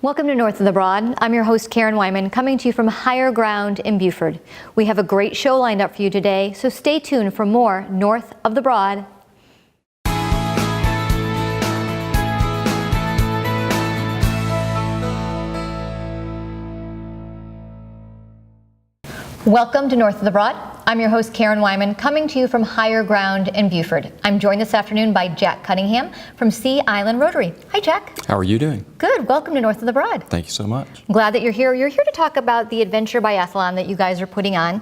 Welcome to North of the Broad. I'm your host, Karen Wyman, coming to you from Higher Ground in Buford. We have a great show lined up for you today, so stay tuned for more North of the Broad. Welcome to North of the Broad. I'm your host, Karen Wyman, coming to you from Higher Ground in Buford. I'm joined this afternoon by Jack Cunningham from Sea Island Rotary. Hi, Jack. How are you doing? Good. Welcome to North of the Broad. Thank you so much. I'm glad that you're here. You're here to talk about the Adventure Biathlon that you guys are putting on.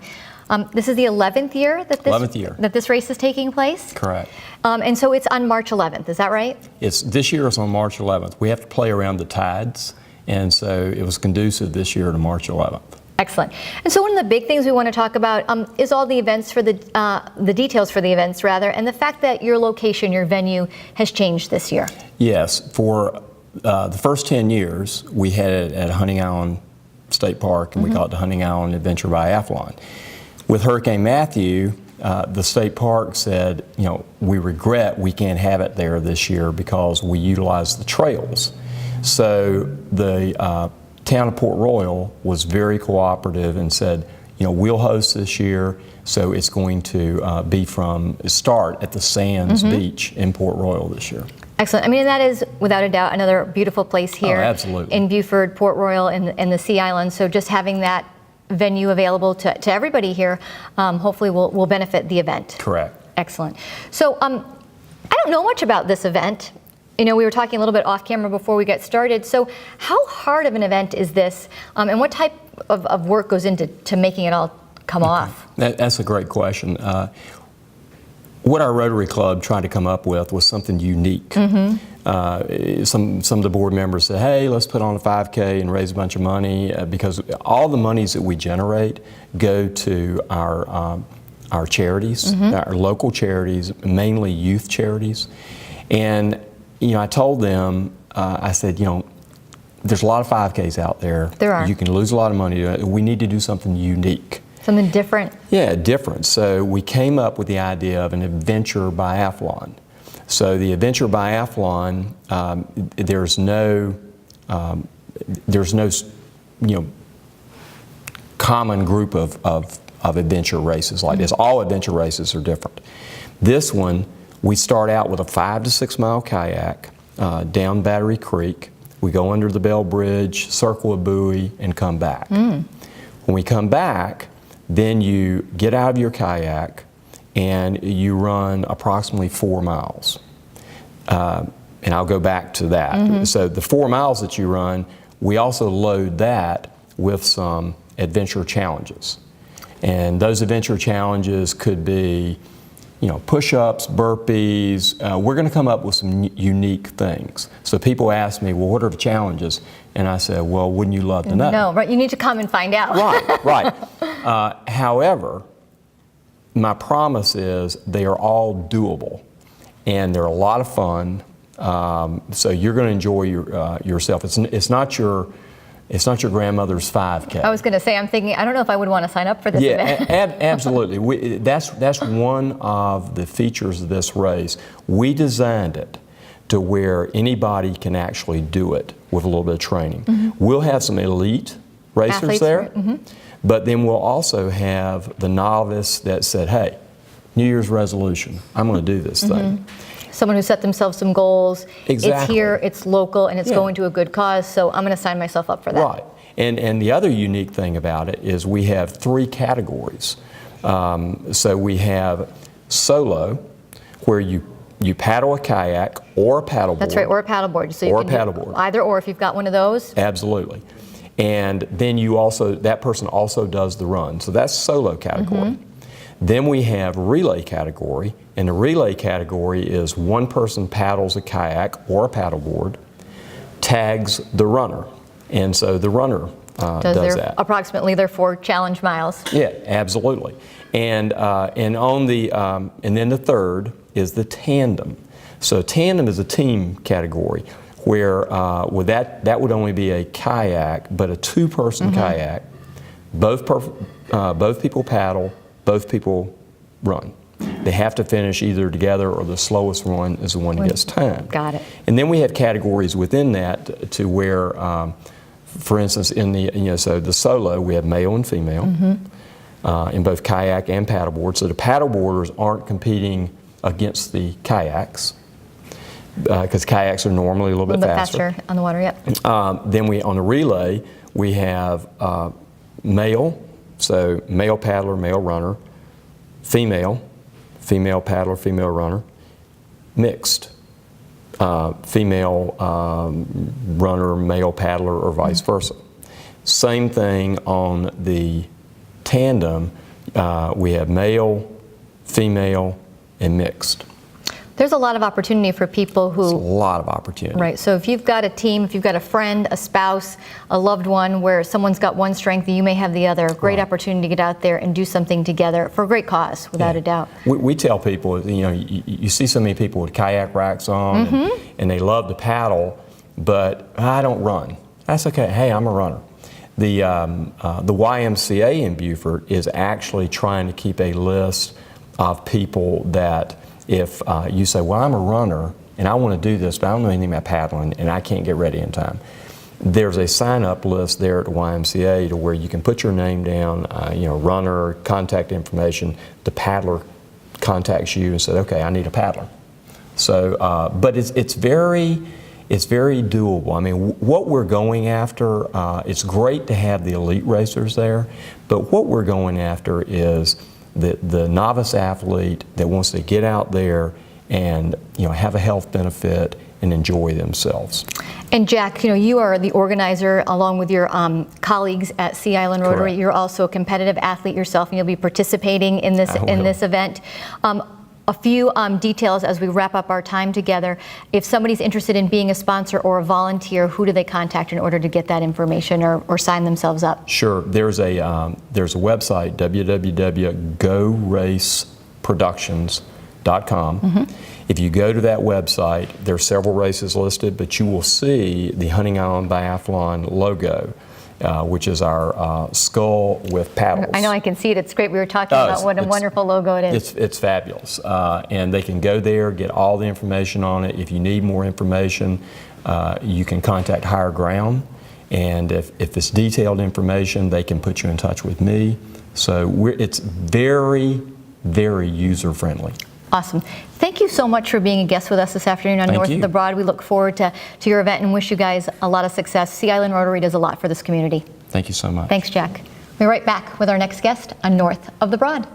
This is the 11th year that this race is taking place? Correct. And so it's on March 11th, is that right? This year is on March 11th. We have to play around the tides, and so it was conducive this year to March 11th. Excellent. And so one of the big things we want to talk about is all the events for the details for the events, rather, and the fact that your location, your venue, has changed this year. Yes. For the first 10 years, we had it at Hunting Island State Park, and we call it the Hunting Island Adventure Biathlon. With Hurricane Matthew, the state park said, you know, we regret we can't have it there this year because we utilize the trails. So the town of Port Royal was very cooperative and said, you know, we'll host this year, so it's going to be from start at the Sands Beach in Port Royal this year. Excellent. I mean, that is without a doubt another beautiful place here. Oh, absolutely. In Buford, Port Royal, and the Sea Islands. So just having that venue available to everybody here, hopefully will benefit the event. Correct. Excellent. So I don't know much about this event. You know, we were talking a little bit off camera before we get started. So how hard of an event is this, and what type of work goes into making it all come off? That's a great question. What our Rotary Club tried to come up with was something unique. Some of the board members said, hey, let's put on a 5K and raise a bunch of money, because all the monies that we generate go to our charities, our local charities, mainly youth charities. And you know, I told them, I said, you know, there's a lot of 5Ks out there. There are. You can lose a lot of money. We need to do something unique. Something different. Yeah, different. So we came up with the idea of an adventure biathlon. So the adventure biathlon, there's no you know, common group of adventure races like this. All adventure races are different. This one, we start out with a 5 to 6 mile kayak down Battery Creek. We go under the Bell Bridge, circle a buoy, and come back. When we come back, then you get out of your kayak and you run approximately 4 miles. And I'll go back to that. So the 4 miles that you run, we also load that with some adventure challenges. And those adventure challenges could be, you know, push-ups, burpees. We're going to come up with some unique things. So people ask me, well, what are the challenges? And I said, well, wouldn't you love to know? No, right, you need to come and find out. Right. However, my promise is they are all doable, and they're a lot of fun. So you're going to enjoy yourself. It's not your grandmother's 5K. I was going to say, I'm thinking, I don't know if I would want to sign up for this event. Absolutely. That's one of the features of this race. We designed it to where anybody can actually do it with a little bit of training. We'll have some elite racers athletes there, but then we'll also have the novice that said, hey, New Year's resolution, I'm going to do this thing. Someone who set themselves some goals. Exactly. It's here, it's local, and it's going to a good cause, so I'm going to sign myself up for that. Right. And the other unique thing about it is we have 3 categories. So we have solo, where you paddle a kayak or a paddleboard. That's right, or a paddleboard. So you can do either or if you've got one of those. Absolutely. And then that person also does the run. So that's solo category. Then we have relay category, and the relay category is one person paddles a kayak or a paddleboard, tags the runner, and so the runner does that. Approximately their 4 challenge miles. Yeah, absolutely. And on the and then the third is the tandem. So tandem is a team category where with that would only be a kayak, but a 2-person kayak. Both people paddle. Both people run. They have to finish either together, or the slowest one is the one that gets time. Got it. And then we have categories within that to where, for instance, in the so the solo, we have male and female in both kayak and paddleboard. So the paddleboarders aren't competing against the kayaks, because kayaks are normally a little bit faster on the water. Yep. Then on the relay, we have male, so male paddler, male runner, female paddler, female runner, mixed, female runner, male paddler, or vice versa. Same thing on the tandem. We have male, female, and mixed. There's a lot of opportunity for people who... It's a lot of opportunity. Right, so if you've got a team, if you've got a friend, a spouse, a loved one, where someone's got one strength and you may have the other, great opportunity to get out there and do something together for a great cause, without a doubt. We tell people, you see so many people with kayak racks on, and they love to paddle, but I don't run. That's okay. Hey, I'm a runner. The YMCA in Beaufort is actually trying to keep a list of people that, if you say, well, I'm a runner and I want to do this, but I don't know anything about paddling and I can't get ready in time, there's a sign-up list there at the YMCA to where you can put your name down, runner, contact information. The paddler contacts you and says, okay, I need a paddler. So, but it's very doable. I mean, what we're going after, it's great to have the elite racers there, but what we're going after is the novice athlete that wants to get out there and have a health benefit and enjoy themselves. And Jack, you are the organizer along with your colleagues at Sea Island Rotary. Correct. You're also a competitive athlete yourself, and you'll be participating in this event. A few details as we wrap up our time together. If somebody's interested in being a sponsor or a volunteer, who do they contact in order to get that information or sign themselves up? Sure. There's a website, www.goraceproductions.com. If you go to that website, there are several races listed, but you will see the Hunting Island Biathlon logo, which is our skull with paddles. I know, I can see it. It's great. We were talking about what a wonderful logo it is. It's fabulous. And they can go there, get all the information on it. If you need more information, you can contact Higher Ground. And if it's detailed information, they can put you in touch with me. So it's very, very user-friendly. Awesome. Thank you so much for being a guest with us this afternoon on North of the Broad. We look forward to your event and wish you guys a lot of success. Sea Island Rotary does a lot for this community. Thank you so much. Thanks, Jack. We'll be right back with our next guest on North of the Broad.